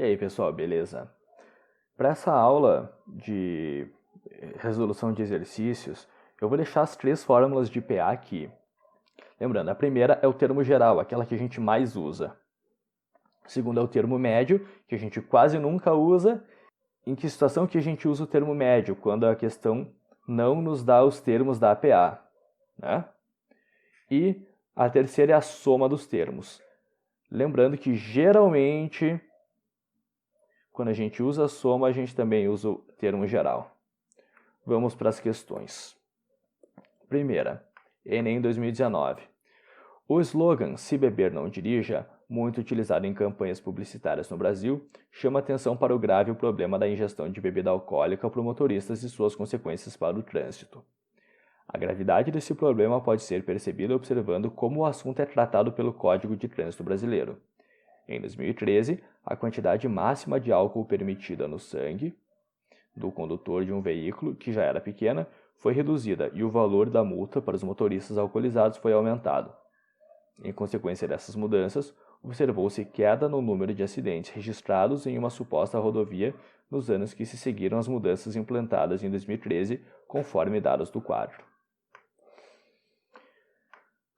E aí, pessoal, beleza? Para essa aula de resolução de exercícios, eu vou deixar as 3 fórmulas de PA aqui. Lembrando, a primeira é o termo geral, aquela que a gente mais usa. A segunda é o termo médio, que a gente quase nunca usa. Em que situação que a gente usa o termo médio? Quando a questão não nos dá os termos da PA, né? E a terceira é a soma dos termos. Lembrando que geralmente, quando a gente usa a soma, a gente também usa o termo geral. Vamos para as questões. Primeira, Enem 2019. O slogan "Se beber não dirija", muito utilizado em campanhas publicitárias no Brasil, chama atenção para o grave problema da ingestão de bebida alcoólica por motoristas e suas consequências para o trânsito. A gravidade desse problema pode ser percebida observando como o assunto é tratado pelo Código de Trânsito Brasileiro. Em 2013, a quantidade máxima de álcool permitida no sangue do condutor de um veículo, que já era pequena, foi reduzida e o valor da multa para os motoristas alcoolizados foi aumentado. Em consequência dessas mudanças, observou-se queda no número de acidentes registrados em uma suposta rodovia nos anos que se seguiram às mudanças implantadas em 2013, conforme dados do quadro.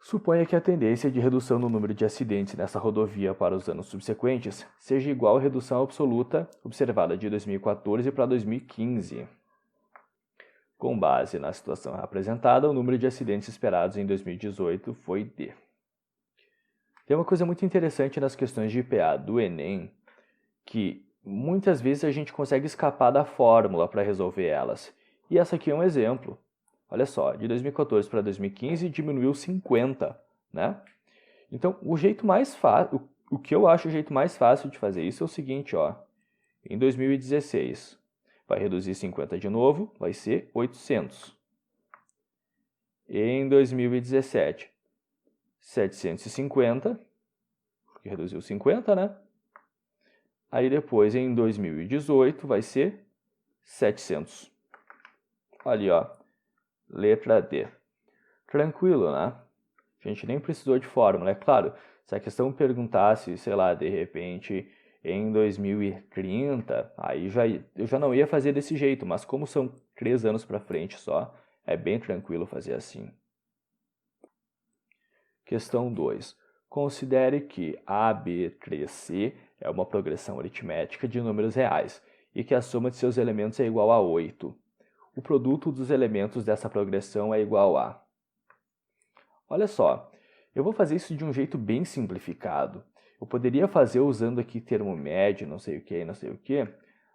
Suponha que a tendência de redução no número de acidentes nessa rodovia para os anos subsequentes seja igual à redução absoluta observada de 2014 para 2015. Com base na situação apresentada, o número de acidentes esperados em 2018 foi de. Tem uma coisa muito interessante nas questões de IPA do Enem, que muitas vezes a gente consegue escapar da fórmula para resolver elas. E essa aqui é um exemplo. Olha só, de 2014 para 2015 diminuiu 50, né? Então, o que eu acho o jeito mais fácil de fazer isso é o seguinte, ó. Em 2016, vai reduzir 50 de novo, vai ser 800. Em 2017, 750, porque reduziu 50, né? Aí depois, em 2018, vai ser 700. Ali, ó. Letra D. Tranquilo, né? A gente nem precisou de fórmula. É claro, se a questão perguntasse, sei lá, de repente, em 2030, aí eu já não ia fazer desse jeito, mas como são 3 anos para frente só, é bem tranquilo fazer assim. Questão 2. Considere que AB3C é uma progressão aritmética de números reais e que a soma de seus elementos é igual a 8. O produto dos elementos dessa progressão é igual a... Olha só, eu vou fazer isso de um jeito bem simplificado. Eu poderia fazer usando aqui termo médio, não sei o que, não sei o que,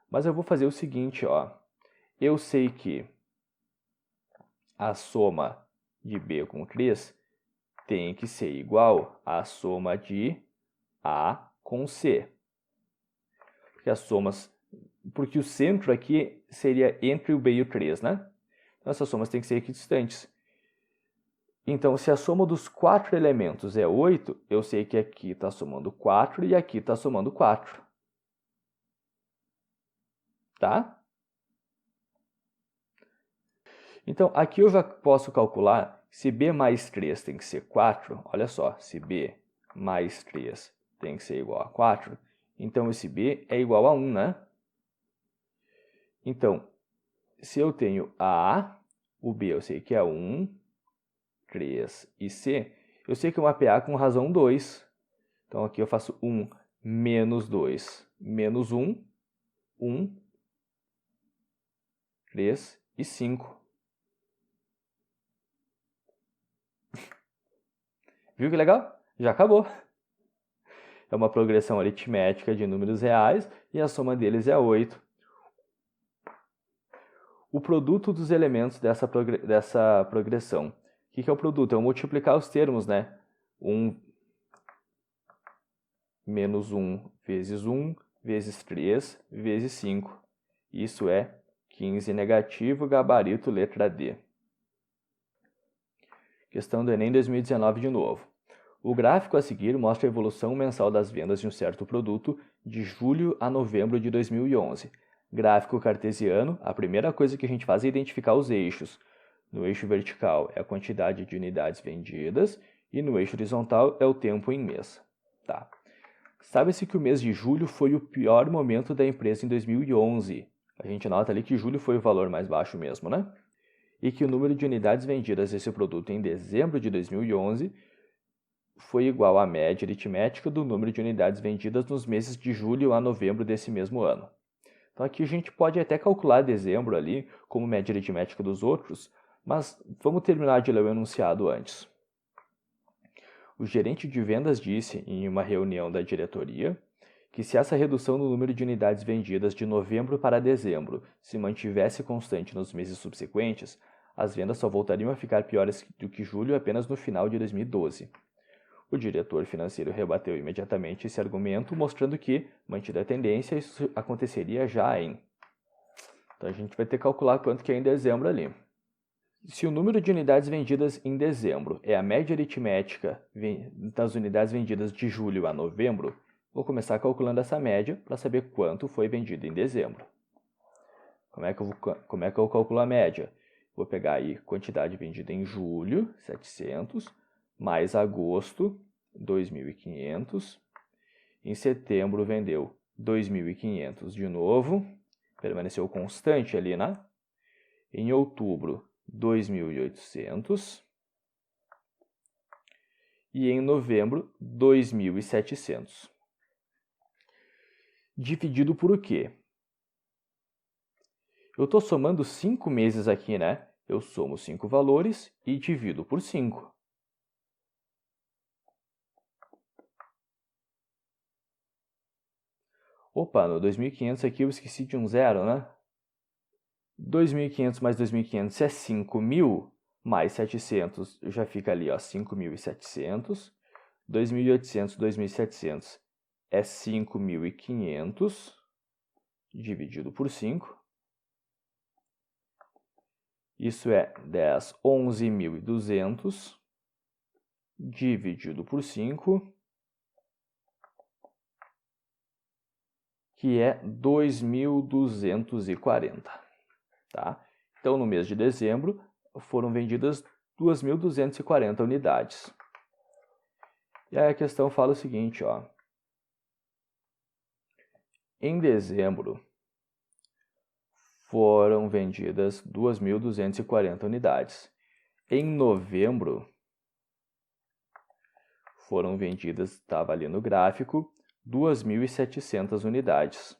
mas eu vou fazer o seguinte, ó. Eu sei que a soma de B com 3 tem que ser igual à soma de A com C. Porque o centro aqui seria entre o B e o 3, né? Então, essas somas têm que ser equidistantes. Então, se a soma dos 4 elementos é 8, eu sei que aqui está somando 4 e aqui está somando 4. Tá? Então, aqui eu já posso calcular se B mais 3 tem que ser 4. Olha só, se B mais 3 tem que ser igual a 4, então esse B é igual a 1, né? Então, se eu tenho A, o B eu sei que é 1, 3 e C, eu sei que é uma PA com razão 2. Então, aqui eu faço 1 menos 2 menos 1, 1, 3 e 5. Viu que legal? Já acabou. É uma progressão aritmética de números reais e a soma deles é 8. O produto dos elementos dessa progressão. O que é o produto? É multiplicar os termos, né? 1 menos 1 vezes 3 vezes 5. Isso é 15 negativo, gabarito, letra D. Questão do Enem 2019 de novo. O gráfico a seguir mostra a evolução mensal das vendas de um certo produto de julho a novembro de 2011. Gráfico cartesiano, a primeira coisa que a gente faz é identificar os eixos. No eixo vertical é a quantidade de unidades vendidas e no eixo horizontal é o tempo em mês. Tá. Sabe-se que o mês de julho foi o pior momento da empresa em 2011. A gente nota ali que julho foi o valor mais baixo mesmo, né? E que o número de unidades vendidas desse produto em dezembro de 2011 foi igual à média aritmética do número de unidades vendidas nos meses de julho a novembro desse mesmo ano. Então aqui a gente pode até calcular dezembro ali como média aritmética dos outros, mas vamos terminar de ler o enunciado antes. O gerente de vendas disse, em uma reunião da diretoria, que se essa redução no número de unidades vendidas de novembro para dezembro se mantivesse constante nos meses subsequentes, as vendas só voltariam a ficar piores do que julho apenas no final de 2012. O diretor financeiro rebateu imediatamente esse argumento, mostrando que, mantida a tendência, isso aconteceria já em... Então a gente vai ter que calcular quanto que é em dezembro ali. Se o número de unidades vendidas em dezembro é a média aritmética das unidades vendidas de julho a novembro, vou começar calculando essa média para saber quanto foi vendido em dezembro. Como é que eu calculo a média? Vou pegar aí quantidade vendida em julho, 700, mais agosto, 2.500. Em setembro vendeu 2.500 de novo, permaneceu constante ali, né? Em outubro, 2.800. E em novembro, 2.700. Dividido por o quê? Eu estou somando 5 meses aqui, né? Eu somo 5 valores e divido por 5. Opa, no 2.500 aqui eu esqueci de um zero, né? 2.500 mais 2.500 é 5.000, mais 700 já fica ali, ó, 5.700. 2.800, 2.700 é 5.500, dividido por 5. Isso é 10, 11.200, dividido por 5, que é 2.240. Tá? Então, no mês de dezembro, foram vendidas 2.240 unidades. E aí a questão fala o seguinte, ó. Em dezembro, foram vendidas 2.240 unidades. Em novembro, foram vendidas, estava ali no gráfico, 2.700 unidades.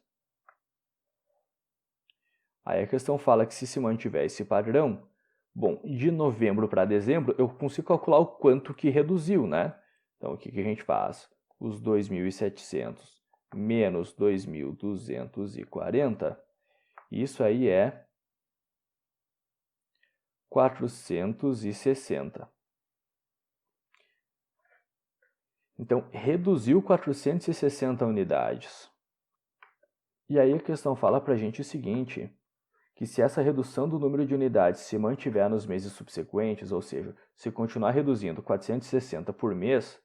Aí a questão fala que se mantiver esse padrão, bom, de novembro para dezembro eu consigo calcular o quanto que reduziu, né? Então, o que a gente faz? Os 2.700 menos 2.240, isso aí é 460. Então, reduziu 460 unidades. E aí a questão fala para a gente o seguinte, que se essa redução do número de unidades se mantiver nos meses subsequentes, ou seja, se continuar reduzindo 460 por mês,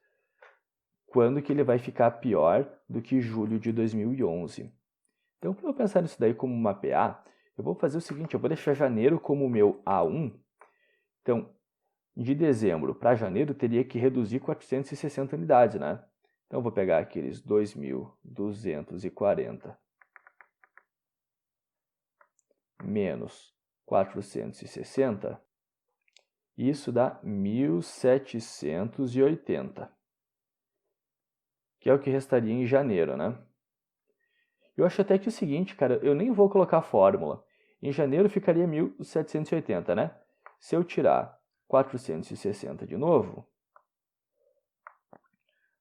quando que ele vai ficar pior do que julho de 2011? Então, para eu pensar nisso daí como uma PA, eu vou fazer o seguinte, eu vou deixar janeiro como o meu A1. Então, de dezembro para janeiro, teria que reduzir 460 unidades, né? Então, eu vou pegar aqueles 2.240 menos 460, isso dá 1.780, que é o que restaria em janeiro, né? Eu acho até que é o seguinte, cara, eu nem vou colocar a fórmula. Em janeiro ficaria 1.780, né? Se eu tirar 460 de novo,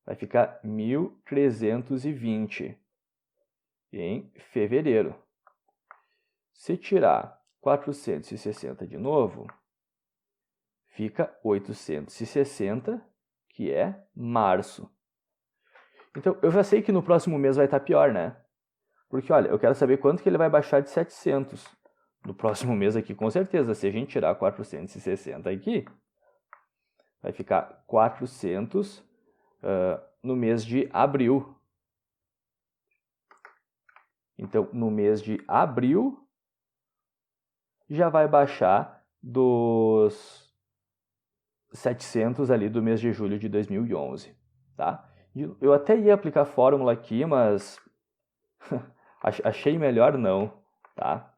vai ficar 1.320 em fevereiro. Se tirar 460 de novo, fica 860, que é março. Então, eu já sei que no próximo mês vai estar pior, né? Porque, olha, eu quero saber quanto que ele vai baixar de 700. No próximo mês aqui, com certeza, se a gente tirar 460 aqui, vai ficar 400 no mês de abril. Então, no mês de abril, já vai baixar dos 700 ali do mês de julho de 2011, tá? Eu até ia aplicar a fórmula aqui, mas achei melhor não, tá?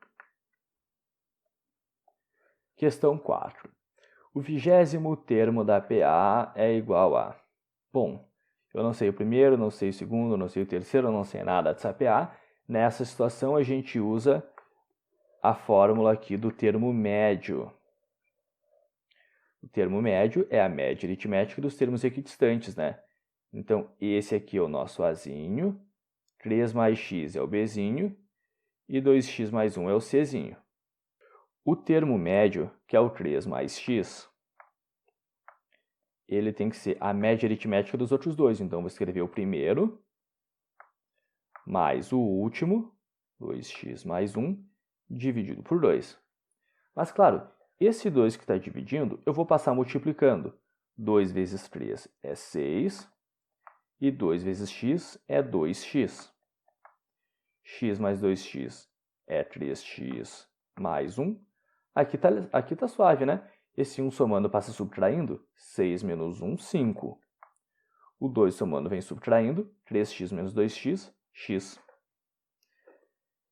Questão 4. O 20º termo da PA é igual a... Bom, eu não sei o primeiro, não sei o segundo, não sei o terceiro, não sei nada dessa PA. Nessa situação, a gente usa a fórmula aqui do termo médio. O termo médio é a média aritmética dos termos equidistantes, né? Então, esse aqui é o nosso Azinho, 3 mais x é o Bzinho e 2x mais 1 é o Czinho. O termo médio, que é o 3 mais x, ele tem que ser a média aritmética dos outros dois. Então, vou escrever o primeiro mais o último, 2x mais 1, dividido por 2. Mas, claro, esse 2 que está dividindo, eu vou passar multiplicando. 2 vezes 3 é 6, e 2 vezes x é 2x. X mais 2x é 3x mais 1. Aqui tá suave, né? Esse 1 somando passa subtraindo. 6 menos 1, 5. O 2 somando vem subtraindo. 3x menos 2x, x.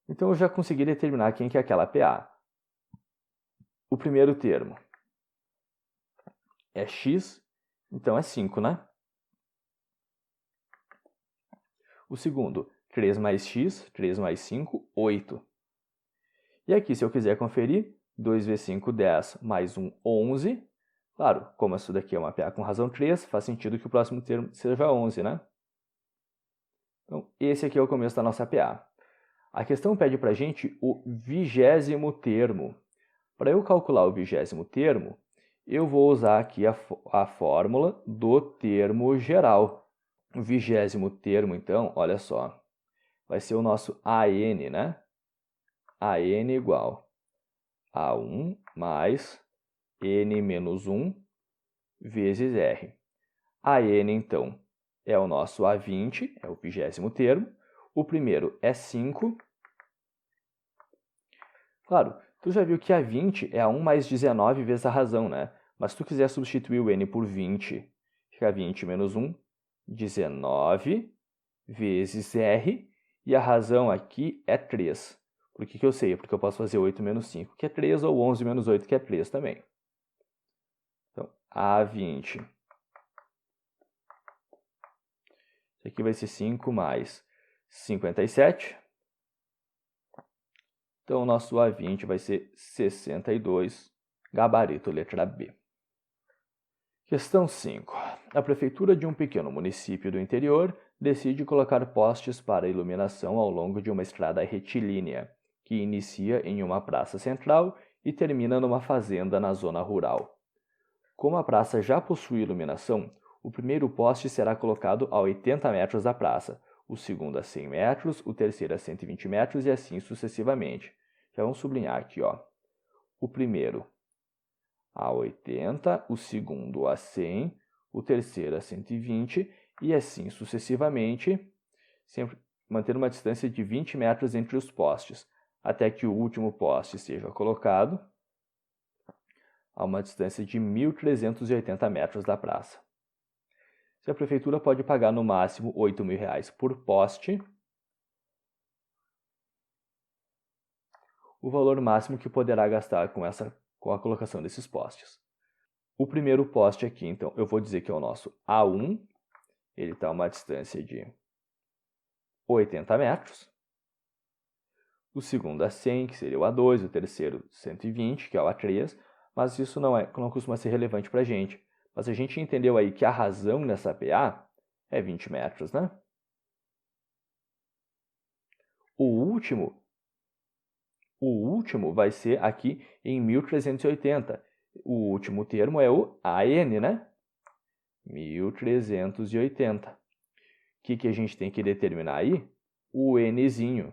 Então, eu já consegui determinar quem que é aquela PA. O primeiro termo é x, então é 5, né? O segundo, 3 mais x, 3 mais 5, 8. E aqui, se eu quiser conferir, 2 vezes 5, 10, mais 1, 11. Claro, como isso daqui é uma PA com razão 3, faz sentido que o próximo termo seja 11, né? Então, esse aqui é o começo da nossa PA. A questão pede para a gente o 20º termo. Para eu calcular o 20º termo, eu vou usar aqui a fórmula do termo geral. O 20º termo, então, olha só, vai ser o nosso AN, né? AN igual a 1 mais N menos 1 vezes R. AN, então, é o nosso A20, é o 20º termo. O primeiro é 5. Claro, tu já viu que A20 é a 1 mais 19 vezes a razão, né? Mas se tu quiser substituir o N por 20, fica 20 menos 1, 19 vezes R. E a razão aqui é 3. Por que eu sei? Porque eu posso fazer 8 menos 5, que é 3, ou 11 menos 8, que é 3 também. Então, A20. Isso aqui vai ser 5 mais 57. Então, o nosso A20 vai ser 62, gabarito letra B. Questão 5. A prefeitura de um pequeno município do interior decide colocar postes para iluminação ao longo de uma estrada retilínea, que inicia em uma praça central e termina numa fazenda na zona rural. Como a praça já possui iluminação, o primeiro poste será colocado a 80 metros da praça, o segundo a 100 metros, o terceiro a 120 metros e assim sucessivamente. Já vamos sublinhar aqui, ó. O primeiro a 80, o segundo a 100, o terceiro a 120 e assim sucessivamente, sempre mantendo uma distância de 20 metros entre os postes, até que o último poste seja colocado a uma distância de 1.380 metros da praça. Se a prefeitura pode pagar no máximo R$ 8.000 por poste, o valor máximo que poderá gastar com a colocação desses postes. O primeiro poste aqui, então, eu vou dizer que é o nosso A1, ele está a uma distância de 80 metros. O segundo A100, que seria o A2, o terceiro 120, que é o A3, mas isso não costuma ser relevante para a gente. Mas a gente entendeu aí que a razão nessa PA é 20 metros, né? O último vai ser aqui em 1380. O último termo é o AN, né? 1380. O que a gente tem que determinar aí? O Nzinho.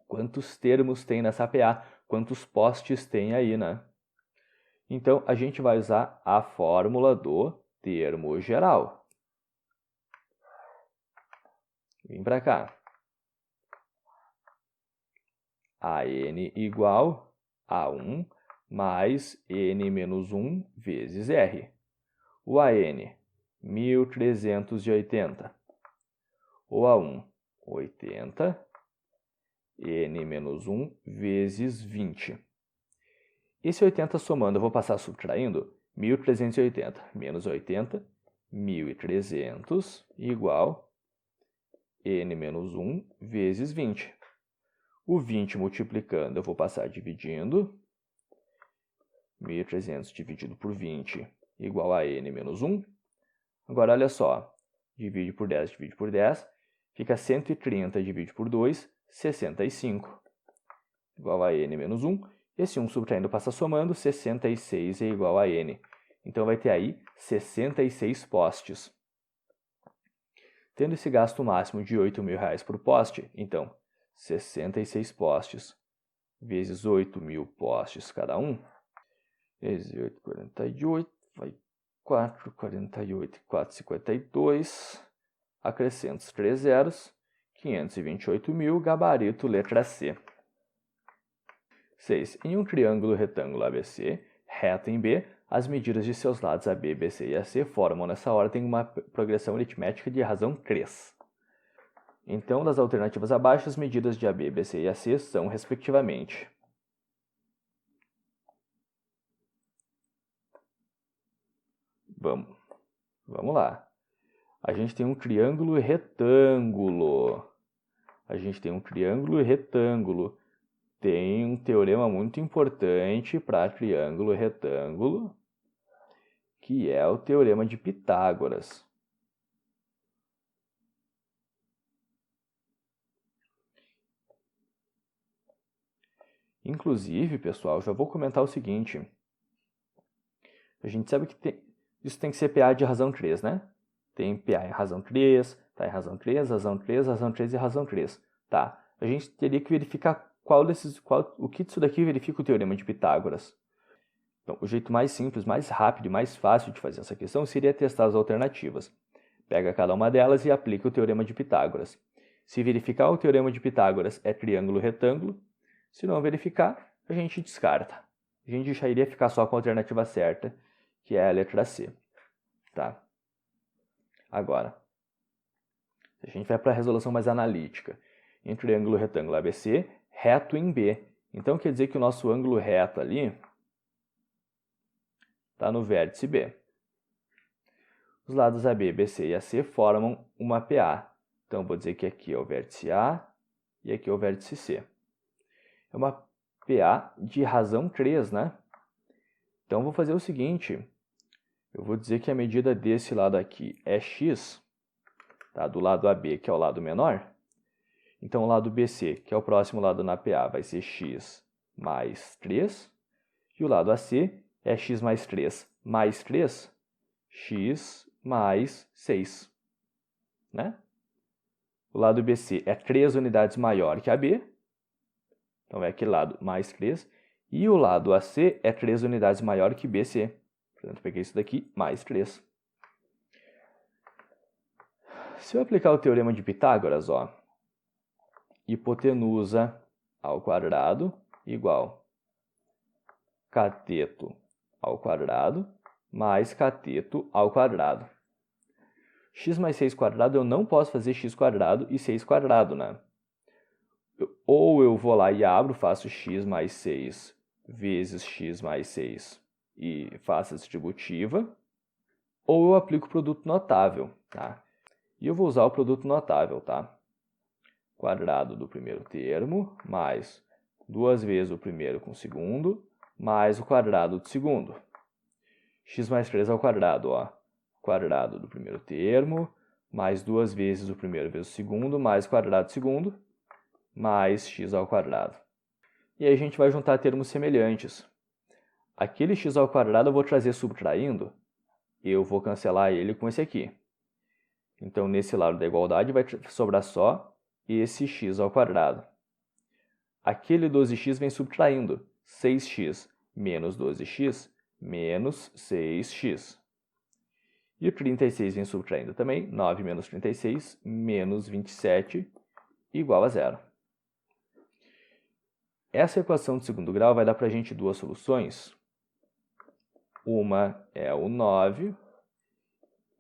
Quantos termos tem nessa PA? Quantos postes tem aí, né? Então, a gente vai usar a fórmula do termo geral. Vem para cá. AN igual a 1 mais N menos 1 vezes R. O AN 1380. Ou A1, 80, n menos 1 vezes 20. Esse 80 somando, eu vou passar subtraindo, 1380 menos 80, 1300 igual n menos 1 vezes 20. O 20 multiplicando, eu vou passar dividindo. 1300 dividido por 20 igual a n menos 1. Agora, olha só. Divide por 10, divide por 10. Fica 130 divide por 2, 65. Igual a n menos 1. Esse 1 subtraindo passa somando, 66 é igual a n. Então, vai ter aí 66 postes. Tendo esse gasto máximo de R$8.000 por poste, então, 66 postes vezes 8.000 postes cada um, vezes 8, 48, vai 4, 48, 4, 52, acrescento os 3 zeros, 528.000, gabarito letra C. 6. Em um triângulo retângulo ABC, reto em B, as medidas de seus lados AB, BC e AC formam nessa ordem uma progressão aritmética de razão 3. Então, das alternativas abaixo, as medidas de AB, BC e AC são, respectivamente, Vamos lá. A gente tem um triângulo retângulo. Tem um teorema muito importante para triângulo retângulo, que é o teorema de Pitágoras. Inclusive, pessoal, já vou comentar o seguinte. A gente sabe que isso tem que ser PA de razão 3, né? Tem PA em razão 3, tá em razão 3, razão 3, razão 3 e razão 3. Tá. A gente teria que verificar o que disso daqui verifica o teorema de Pitágoras. Então, o jeito mais simples, mais rápido e mais fácil de fazer essa questão seria testar as alternativas. Pega cada uma delas e aplica o teorema de Pitágoras. Se verificar o teorema de Pitágoras é triângulo retângulo, se não verificar, a gente descarta. A gente já iria ficar só com a alternativa certa, que é a letra C. Tá? Agora, a gente vai para a resolução mais analítica. Em triângulo retângulo ABC, reto em B. Então, quer dizer que o nosso ângulo reto ali está no vértice B. Os lados AB, BC e AC formam uma PA. Então, vou dizer que aqui é o vértice A e aqui é o vértice C. É uma PA de razão 3, né? Então, vou fazer o seguinte. Eu vou dizer que a medida desse lado aqui é x, tá? Do lado AB, que é o lado menor. Então, o lado BC, que é o próximo lado na PA, vai ser x mais 3. E o lado AC é x mais 3 mais 3, x mais 6. Né? O lado BC é 3 unidades maior que AB. Então, é aquele lado mais 3. E o lado AC é 3 unidades maior que BC. Portanto, eu peguei isso daqui, mais 3. Se eu aplicar o teorema de Pitágoras, ó, hipotenusa ao quadrado igual cateto ao quadrado mais cateto ao quadrado. X mais 6 quadrado, eu não posso fazer x quadrado e 6 quadrado, né? Ou eu vou lá e abro, faço x mais 6 vezes x mais 6 e faço a distributiva, ou eu aplico o produto notável, tá? E eu vou usar o produto notável, tá? Quadrado do primeiro termo, mais 2 vezes o primeiro com o segundo, mais o quadrado do segundo. X mais 3 ao quadrado, ó. Quadrado do primeiro termo, mais 2 vezes o primeiro vezes o segundo, mais o quadrado do segundo, mais x ao quadrado. E aí a gente vai juntar termos semelhantes. Aquele x ao quadrado eu vou trazer subtraindo, eu vou cancelar ele com esse aqui. Então, nesse lado da igualdade vai sobrar só esse x ao quadrado. Aquele 12x vem subtraindo, 6x menos 12x menos 6x. E o 36 vem subtraindo também, 9 menos 36 menos 27 igual a 0. Essa equação de segundo grau vai dar para a gente duas soluções. Uma é o 9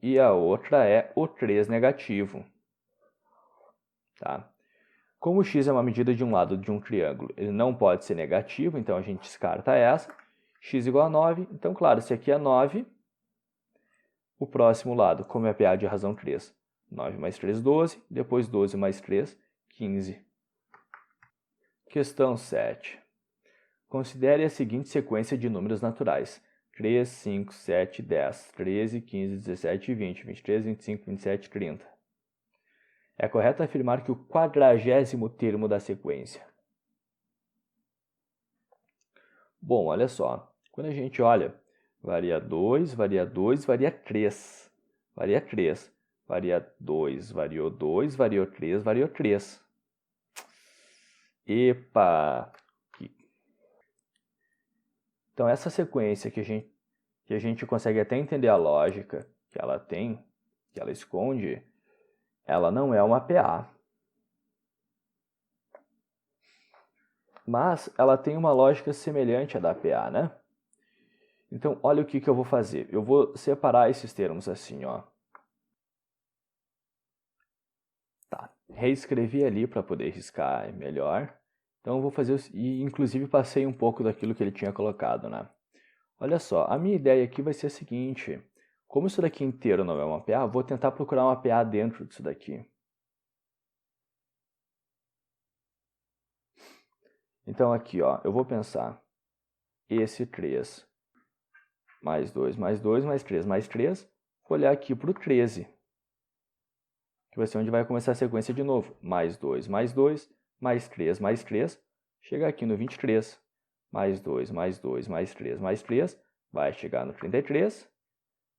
e a outra é o 3 negativo. Tá? Como o x é uma medida de um lado de um triângulo, ele não pode ser negativo, então a gente descarta essa. X igual a 9, então claro, se aqui é 9, o próximo lado, como é PA de razão 3, 9 mais 3, 12, depois 12 mais 3, 15. Questão 7. Considere a seguinte sequência de números naturais: 3, 5, 7, 10, 13, 15, 17, 20, 23, 25, 27, 30. É correto afirmar que o 40º termo da sequência. Bom, olha só. Quando a gente olha, varia 2, varia 2, varia 3. Varia 3. Varia 2, variou 2, variou 3, variou 3. Epa! Então, essa sequência que a gente consegue até entender a lógica que ela tem, que ela esconde, ela não é uma PA. Mas ela tem uma lógica semelhante à da PA, né? Então, olha o que eu vou fazer. Eu vou separar esses termos assim, ó. Tá, reescrevi ali para poder riscar melhor. Então, eu vou fazer, e inclusive passei um pouco daquilo que ele tinha colocado, né? Olha só, a minha ideia aqui vai ser a seguinte. Como isso daqui inteiro não é uma PA, vou tentar procurar uma PA dentro disso daqui. Então, aqui, ó, eu vou pensar esse 3 mais 2 mais 2 mais 3 mais 3. Vou olhar aqui para o 13, que vai ser onde vai começar a sequência de novo. Mais 2 mais 2 mais 3 mais 3. Chega aqui no 23. Mais 2 mais 2 mais 3 mais 3. Vai chegar no 33.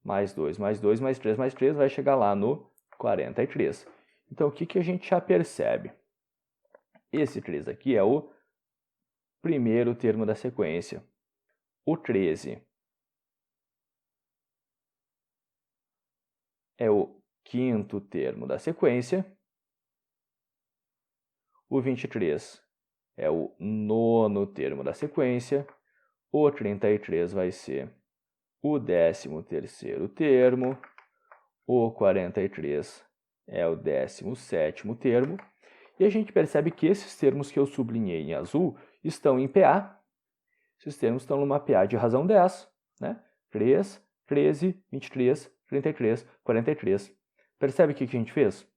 Mais 2 mais 2 mais 3 mais 3. Vai chegar lá no 43. Então, o que a gente já percebe? Esse 3 aqui é o primeiro termo da sequência. O 13 é o quinto termo da sequência. O 23 é o nono termo da sequência. O 33 vai ser o 13º termo. O 43 é o 17º termo. E a gente percebe que esses termos que eu sublinhei em azul estão em PA. Esses termos estão numa PA de razão 10, né? 3, 13, 23, 33, 43. Percebe o que a gente fez?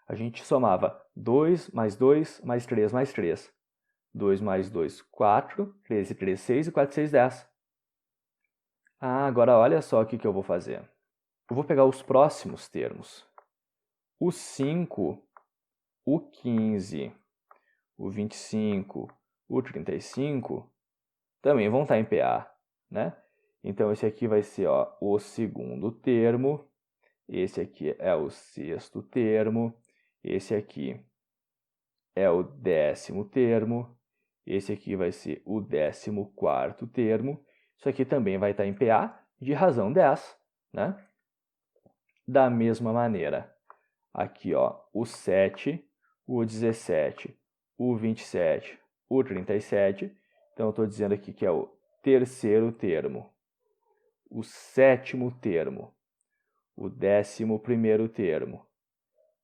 A gente somava 2 mais 2 mais 3 mais 3. 2 mais 2, 4. 13, 3, 6 e 4, 6, 10. Ah, agora olha só o que eu vou fazer. Eu vou pegar os próximos termos. O 5, o 15, o 25, o 35 também vão estar em PA, né? Então, esse aqui vai ser, ó, o segundo termo. Esse aqui é o sexto termo. Esse aqui é o 10º termo. Esse aqui vai ser o 14º termo. Isso aqui também vai estar em PA de razão 10, né? Da mesma maneira, aqui, ó, o 7, o 17, o 27, o 37. Então, eu estou dizendo aqui que é o terceiro termo, o sétimo termo, o 11º termo,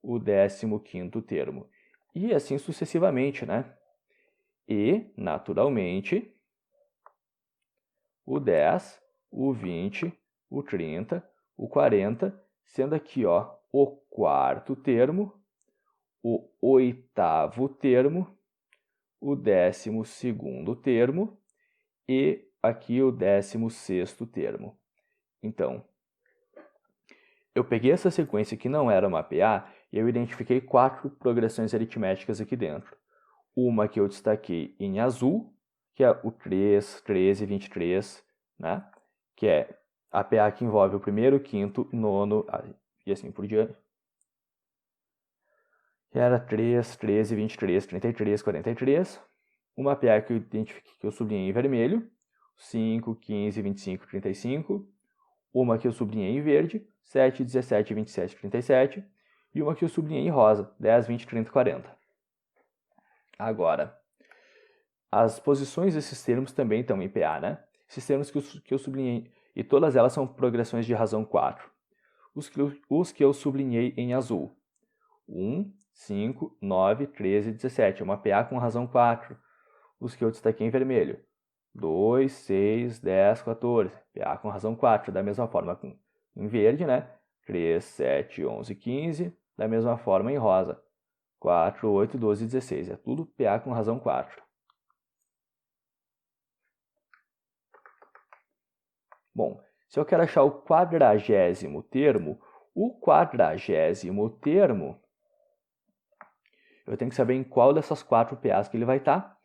o 15º termo. E assim sucessivamente, né? E, naturalmente, o 10, o 20, o 30, o 40, sendo aqui, ó, o quarto termo, o 8º termo, o 12º termo e aqui o 16º termo. Então, eu peguei essa sequência que não era uma PA e eu identifiquei 4 progressões aritméticas aqui dentro. Uma que eu destaquei em azul, que é o 3, 13, 23, né? Que é a PA que envolve o primeiro, quinto, nono e assim por diante. Que era 3, 13, 23, 33, 43. Uma PA que eu identifiquei, que eu sublinhei em vermelho, 5, 15, 25, 35. Uma que eu sublinhei em verde, 7, 17, 27, 37. E uma que eu sublinhei em rosa, 10, 20, 30, 40. Agora, as posições desses termos também estão em PA, né? Esses termos que eu sublinhei, e todas elas são progressões de razão 4. os que eu sublinhei em azul. 1, 5, 9, 13, 17. É uma PA com razão 4. Os que eu destaquei em vermelho. 2, 6, 10, 14. PA com razão 4. Da mesma forma em verde, né? 3, 7, 11, 15. Da mesma forma em rosa. 4, 8, 12, 16. É tudo PA com razão 4. Bom, se eu quero achar o 40º termo, eu tenho que saber em qual dessas 4 PAs que ele vai estar.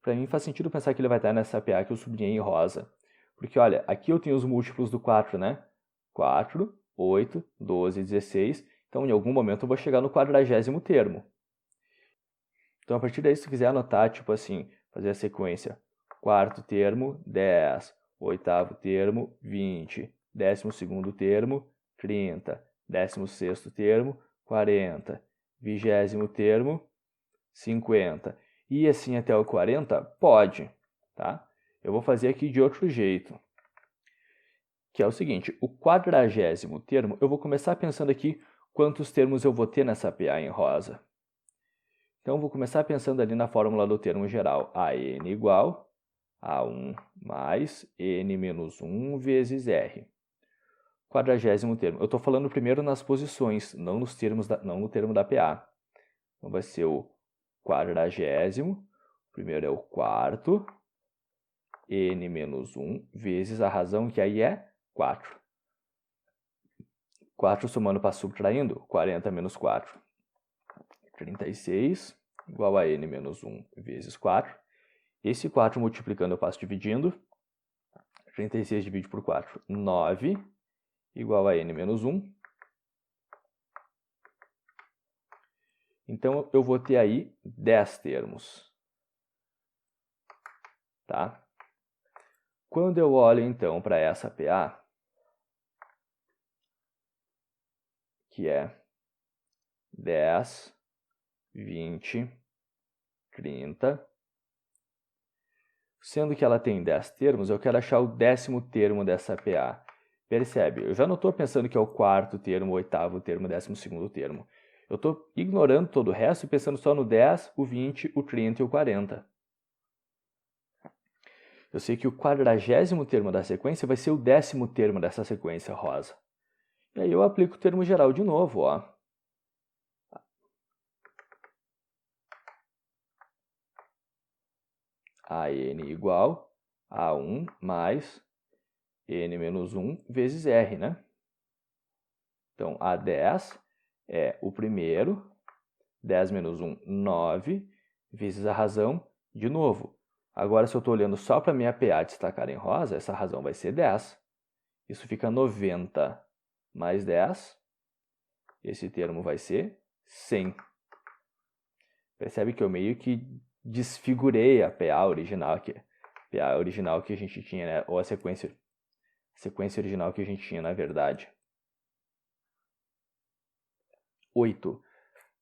Para mim faz sentido pensar que ele vai estar nessa PA que eu sublinhei em rosa. Porque, olha, aqui eu tenho os múltiplos do 4, né? 4, 8, 12, 16. Então, em algum momento eu vou chegar no 40º termo. Então, a partir daí, se tu quiser anotar, tipo assim, fazer a sequência. 4º termo, 10. 8º termo, 20. 12º termo, 30. 16º termo, 40. 20º termo, 50. E assim até o 40? Pode, tá? Eu vou fazer aqui de outro jeito. Que é o seguinte, o 40º termo, eu vou começar pensando aqui quantos termos eu vou ter nessa PA em rosa. Então, eu vou começar pensando ali na fórmula do termo geral. AN igual a 1 mais N menos 1 vezes R. 40º termo. Eu estou falando primeiro nas posições, não no termo da PA. Então, vai ser o 40º. Primeiro é o quarto. N menos 1 vezes a razão que aí é 4. 4 somando para subtraindo, 40 menos 4. 36 igual a N menos 1 vezes 4. Esse 4 multiplicando eu passo dividindo. 36 divide por 4, 9, igual a N menos 1. Então, eu vou ter aí 10 termos. Tá? Quando eu olho, então, para essa PA, que é 10, 20, 30, sendo que ela tem 10 termos, eu quero achar o 10º termo dessa PA. Percebe? Eu já não estou pensando que é o 4º termo, o 8º termo, o 12º termo. Eu estou ignorando todo o resto e pensando só no 10, o 20, o 30 e o 40. Eu sei que o 40º termo da sequência vai ser o 10º termo dessa sequência rosa. E aí eu aplico o termo geral de novo, ó. AN igual a 1 mais N menos 1 vezes R, né? Então, A10 é o primeiro, 10 menos 1, 9, vezes a razão, de novo. Agora, se eu estou olhando só para a minha PA destacada em rosa, essa razão vai ser 10. Isso fica 90 mais 10. Esse termo vai ser 100. Percebe que eu meio que desfigurei a PA original que a gente tinha, né? Ou a sequência original que a gente tinha, na verdade. 8.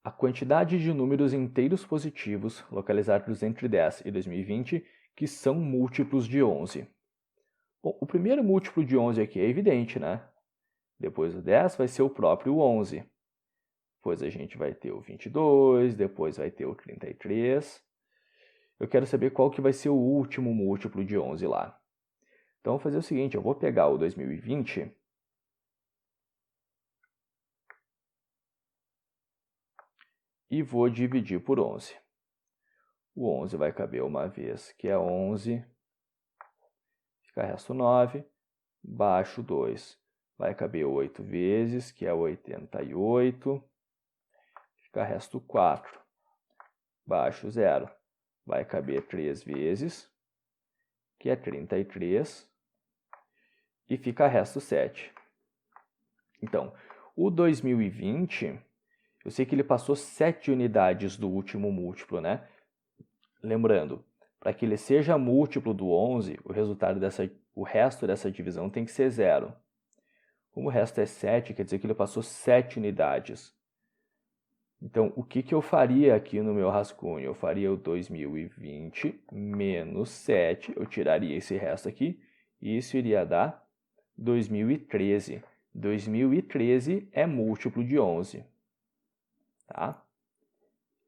A quantidade de números inteiros positivos localizados entre 10 e 2020 que são múltiplos de 11. Bom, o primeiro múltiplo de 11 aqui é evidente, né? Depois do 10 vai ser o próprio 11. Depois a gente vai ter o 22, depois vai ter o 33. Eu quero saber qual que vai ser o último múltiplo de 11 lá. Então, eu vou fazer o seguinte, eu vou pegar o 2020 e vou dividir por 11. O 11 vai caber uma vez, que é 11. Fica resto 9. Baixo 2. Vai caber 8 vezes, que é 88. Fica resto 4. Baixo 0. Vai caber 3 vezes, que é 33. E fica resto 7. Então, o 2020, eu sei que ele passou 7 unidades do último múltiplo, né? Lembrando, para que ele seja múltiplo do 11, o resto dessa divisão tem que ser 0. Como o resto é 7, quer dizer que ele passou 7 unidades. Então, o que eu faria aqui no meu rascunho? Eu faria o 2020 menos 7, eu tiraria esse resto aqui, e isso iria dar 2013. 2013 é múltiplo de 11. Tá?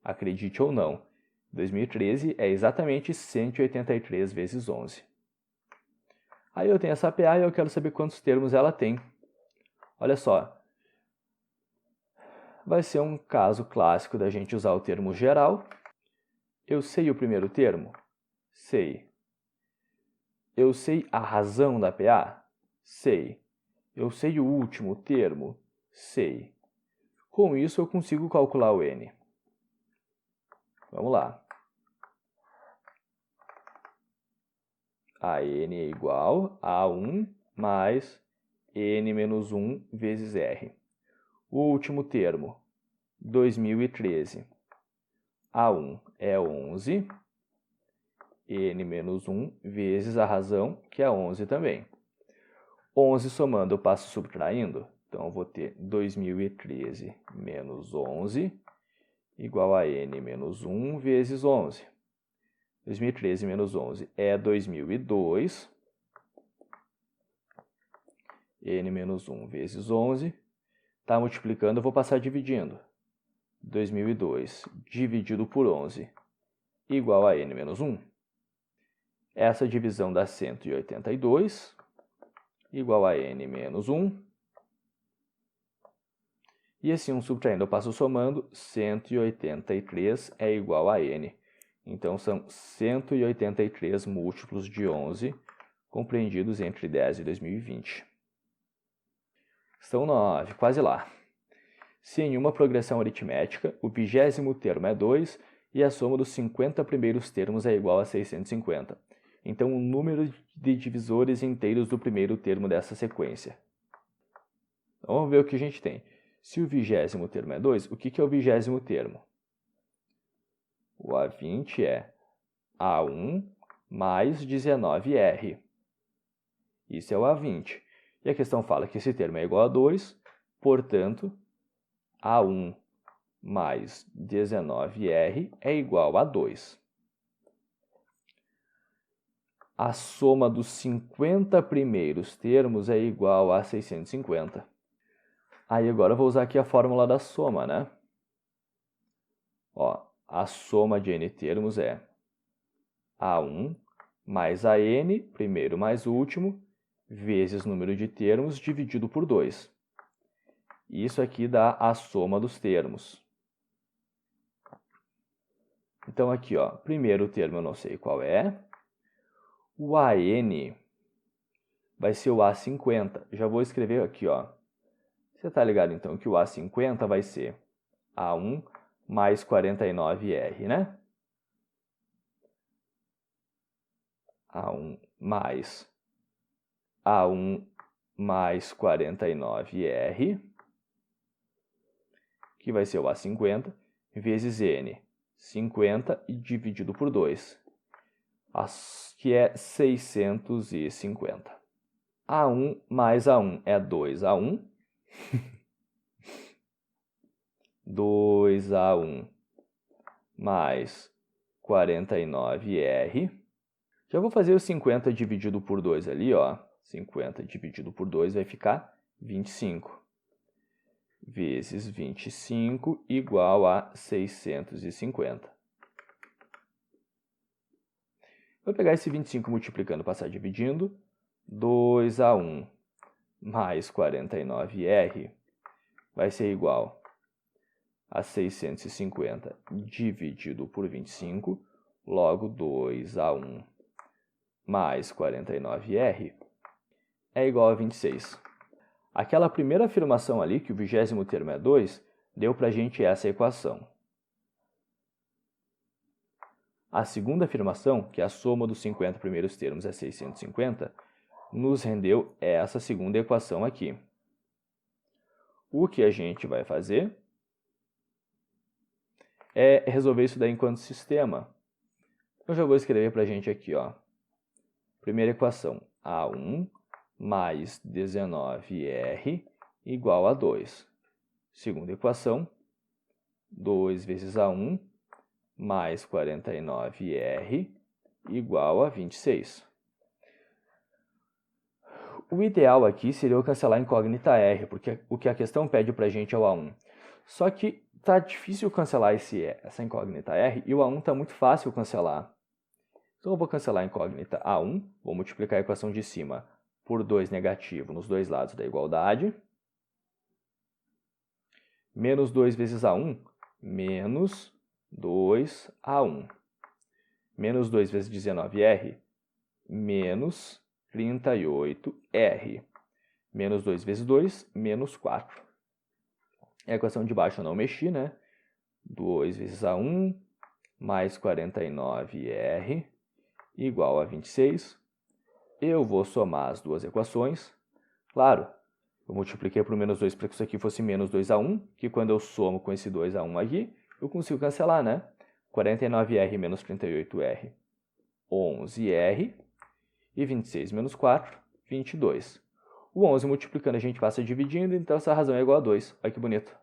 Acredite ou não, 2013 é exatamente 183 vezes 11. Aí eu tenho essa PA e eu quero saber quantos termos ela tem. Olha só, vai ser um caso clássico da gente usar o termo geral. Eu sei o primeiro termo? Sei. Eu sei a razão da PA? Sei. Eu sei o último termo? Sei. Com isso, eu consigo calcular o N. Vamos lá. A N é igual a 1 mais N menos 1 vezes R. O último termo, 2013. A1 é 11, N menos 1 vezes a razão, que é 11 também. 11 somando, eu passo subtraindo. Então, eu vou ter 2013 menos 11 igual a N menos 1 vezes 11. 2013 menos 11 é 2002. N menos 1 vezes 11. Está multiplicando, eu vou passar dividindo. 2002 dividido por 11 igual a N menos 1. Essa divisão dá 182 igual a N menos 1. E esse 1 subtraindo, eu passo somando, 183 é igual a N. Então, são 183 múltiplos de 11, compreendidos entre 10 e 2020. Questão 9, quase lá. Se em uma progressão aritmética, o 20º termo é 2 e a soma dos 50 primeiros termos é igual a 650. Então, o número de divisores inteiros do primeiro termo dessa sequência. Então, vamos ver o que a gente tem. Se o 20º termo é 2, o que é o 20º termo? O A20 é A1 mais 19R. Isso é o A20. E a questão fala que esse termo é igual a 2, portanto, A1 mais 19R é igual a 2. A soma dos 50 primeiros termos é igual a 650. Aí agora eu vou usar aqui a fórmula da soma, né? Ó, a soma de n termos é A1 mais AN, primeiro mais último, vezes número de termos dividido por 2. Isso aqui dá a soma dos termos. Então aqui, ó, primeiro termo eu não sei qual é. O AN vai ser o A50. Já vou escrever aqui, ó. Você está ligado, então, que o A50 vai ser A1 mais 49R, né? A1 mais 49R, que vai ser o A50, vezes N, 50 e dividido por 2, que é 650. A1 mais A1 é 2A1. 2A1 mais 49R. Já vou fazer o 50 dividido por 2 ali, ó. 50 dividido por 2 vai ficar 25. Vezes 25 igual a 650. Vou pegar esse 25 multiplicando, passar dividindo. 2A1 mais 49R vai ser igual a 650 dividido por 25, logo 2A1 mais 49R é igual a 26. Aquela primeira afirmação ali, que o 20º termo é 2, deu para a gente essa equação. A segunda afirmação, que a soma dos 50 primeiros termos é 650, nos rendeu essa segunda equação aqui. O que a gente vai fazer é resolver isso daí enquanto sistema. Eu já vou escrever para a gente aqui, ó. Primeira equação, A1 mais 19R igual a 2. Segunda equação, 2 vezes A1 mais 49R igual a 26. o ideal aqui seria eu cancelar a incógnita R, porque o que a questão pede para a gente é o A1. Só que tá difícil cancelar essa incógnita R e o A1 tá muito fácil cancelar. Então eu vou cancelar a incógnita A1, vou multiplicar a equação de cima por 2 negativo nos dois lados da igualdade. Menos 2 vezes A1, menos 2A1. Menos 2 vezes 19R, menos 38R. Menos 2 vezes 2, menos 4. A equação de baixo eu não mexi, né? 2 vezes A1 mais 49R igual a 26. Eu vou somar as duas equações. Claro, eu multipliquei por menos 2 para que isso aqui fosse menos 2A1, que quando eu somo com esse 2A1 aqui, eu consigo cancelar, né? 49R menos 38R, 11R, e 26 menos 4, 22. O 11 multiplicando a gente passa dividindo, então essa razão é igual a 2. Olha que bonito.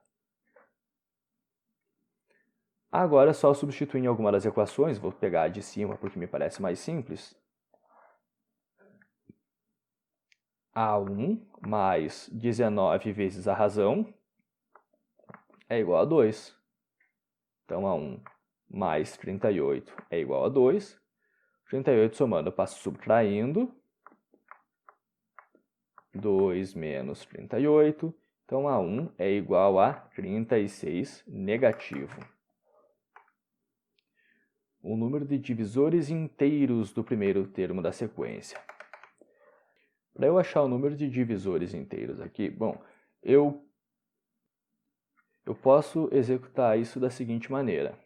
Agora é só substituir em alguma das equações, vou pegar a de cima porque me parece mais simples. A1 mais 19 vezes a razão é igual a 2. Então, A1 mais 38 é igual a 2. 38 somando, eu passo subtraindo. 2 menos 38. Então, A1 é igual a 36 negativo. O número de divisores inteiros do primeiro termo da sequência. Para eu achar o número de divisores inteiros aqui, bom, eu posso executar isso da seguinte maneira.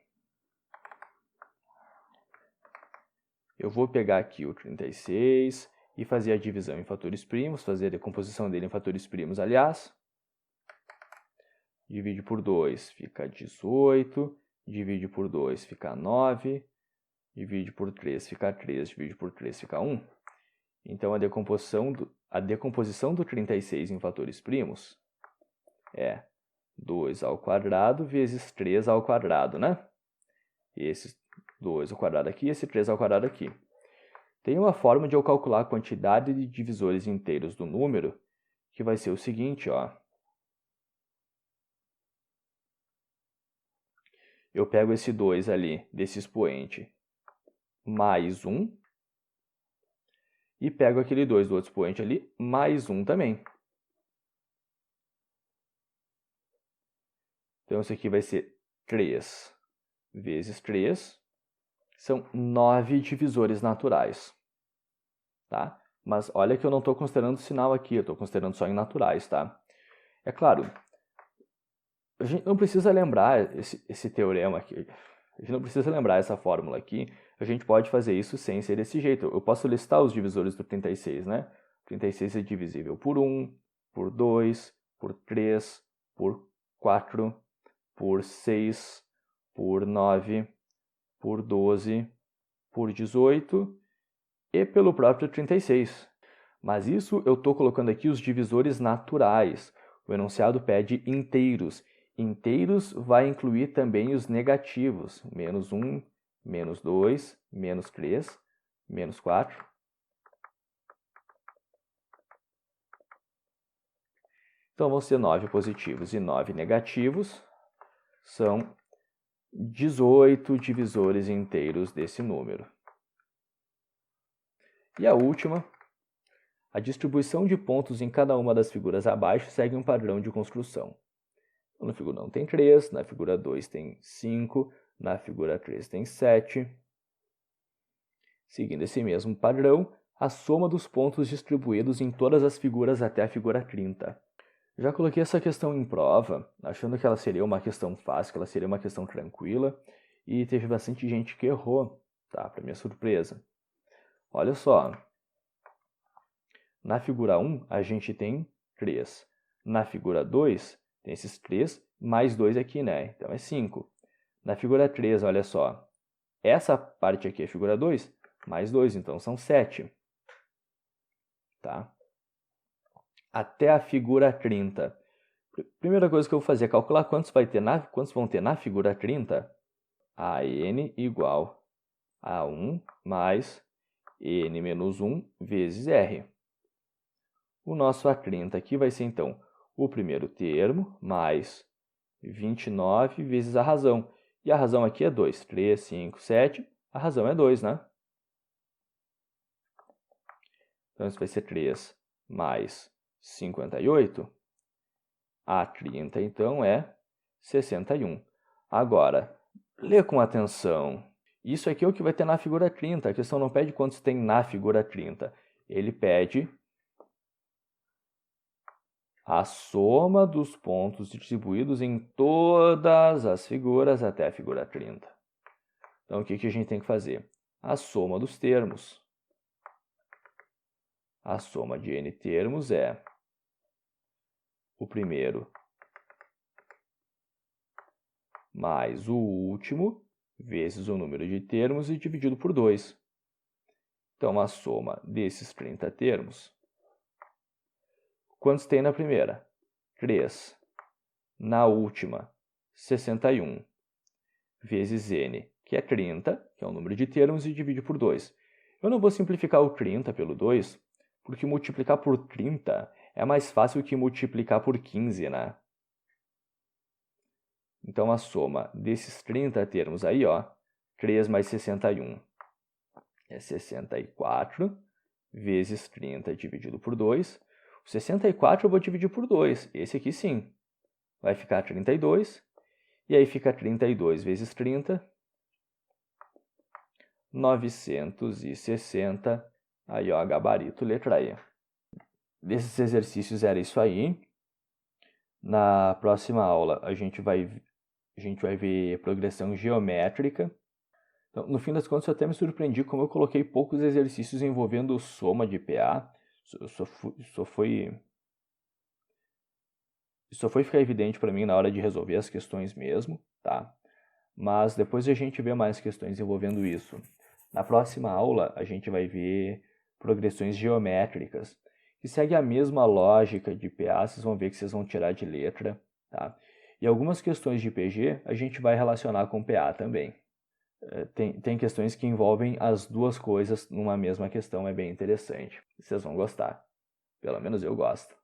Eu vou pegar aqui o 36 e fazer a divisão em fatores primos, fazer a decomposição dele em fatores primos, aliás. Divide por 2, fica 18. Divide por 2, fica 9. Divide por 3, fica 3. Divide por 3, fica 1. Então, a decomposição do 36 em fatores primos é 2 ao quadrado vezes 3 ao quadrado, né? Esse 2 ao quadrado aqui, esse 3 ao quadrado aqui. Tem uma forma de eu calcular a quantidade de divisores inteiros do número, que vai ser o seguinte, ó. Eu pego esse 2 ali, desse expoente, mais 1, e pego aquele 2 do outro expoente ali, mais 1 também. Então, isso aqui vai ser 3 vezes 3, são 9 divisores naturais. Tá? Mas olha que eu não estou considerando o sinal aqui, eu estou considerando só em naturais, tá? É claro, a gente não precisa lembrar esse teorema aqui, a gente não precisa lembrar essa fórmula aqui, a gente pode fazer isso sem ser desse jeito. Eu posso listar os divisores do 36, né? 36 é divisível por 1, por 2, por 3, por 4, por 6, por 9, por 12, por 18 e pelo próprio 36. Mas isso eu estou colocando aqui os divisores naturais. O enunciado pede inteiros. Inteiros vai incluir também os negativos. Menos 1, menos 2, menos 3, menos 4. Então, vão ser 9 positivos e 9 negativos. São 18 divisores inteiros desse número. E a última, a distribuição de pontos em cada uma das figuras abaixo segue um padrão de construção. Na figura 1 tem 3, na figura 2 tem 5, na figura 3 tem 7. Seguindo esse mesmo padrão, a soma dos pontos distribuídos em todas as figuras até a figura 30. Já coloquei essa questão em prova, achando que ela seria uma questão fácil, que ela seria uma questão tranquila, e teve bastante gente que errou, tá? Para minha surpresa. Olha só, na figura 1 a gente tem 3, na figura 2 tem esses 3 mais 2 aqui, né? Então é 5. Na figura 3, olha só, essa parte aqui é a figura 2, mais 2, então são 7. Tá? Até a figura 30. Primeira coisa que eu vou fazer é calcular quantos vão ter na figura 30. A n igual a 1 mais n menos 1 vezes r. O nosso A30 aqui vai ser, então, o primeiro termo mais 29 vezes a razão. E a razão aqui é 2. 3, 5, 7. A razão é 2, né? Então, isso vai ser 3 mais 58. A30, então, é 61. Agora, lê com atenção. Isso aqui é o que vai ter na figura 30. A questão não pede quantos tem na figura 30. Ele pede a soma dos pontos distribuídos em todas as figuras até a figura 30. Então, o que a gente tem que fazer? A soma dos termos. A soma de n termos é o primeiro mais o último vezes o número de termos e dividido por 2. Então, a soma desses 30 termos. Quantos tem na primeira? 3. Na última, 61. Vezes n, que é 30, que é o número de termos, e divide por 2. Eu não vou simplificar o 30 pelo 2, porque multiplicar por 30 é mais fácil que multiplicar por 15, né? Então, a soma desses 30 termos aí, ó, 3 mais 61 é 64, vezes 30 dividido por 2. O 64 eu vou dividir por 2, esse aqui sim. Vai ficar 32, e aí fica 32 vezes 30, 960, aí ó, gabarito, letra E. Desses exercícios era isso aí. Na próxima aula a gente vai ver progressão geométrica. Então, no fim das contas, eu até me surpreendi como eu coloquei poucos exercícios envolvendo soma de PA. Só foi ficar evidente para mim na hora de resolver as questões mesmo, tá? Mas depois a gente vê mais questões envolvendo isso. Na próxima aula, a gente vai ver progressões geométricas, que segue a mesma lógica de PA, vocês vão ver que vocês vão tirar de letra, tá? E algumas questões de PG a gente vai relacionar com PA também. Tem questões que envolvem as duas coisas numa mesma questão, é bem interessante. Vocês vão gostar. Pelo menos eu gosto.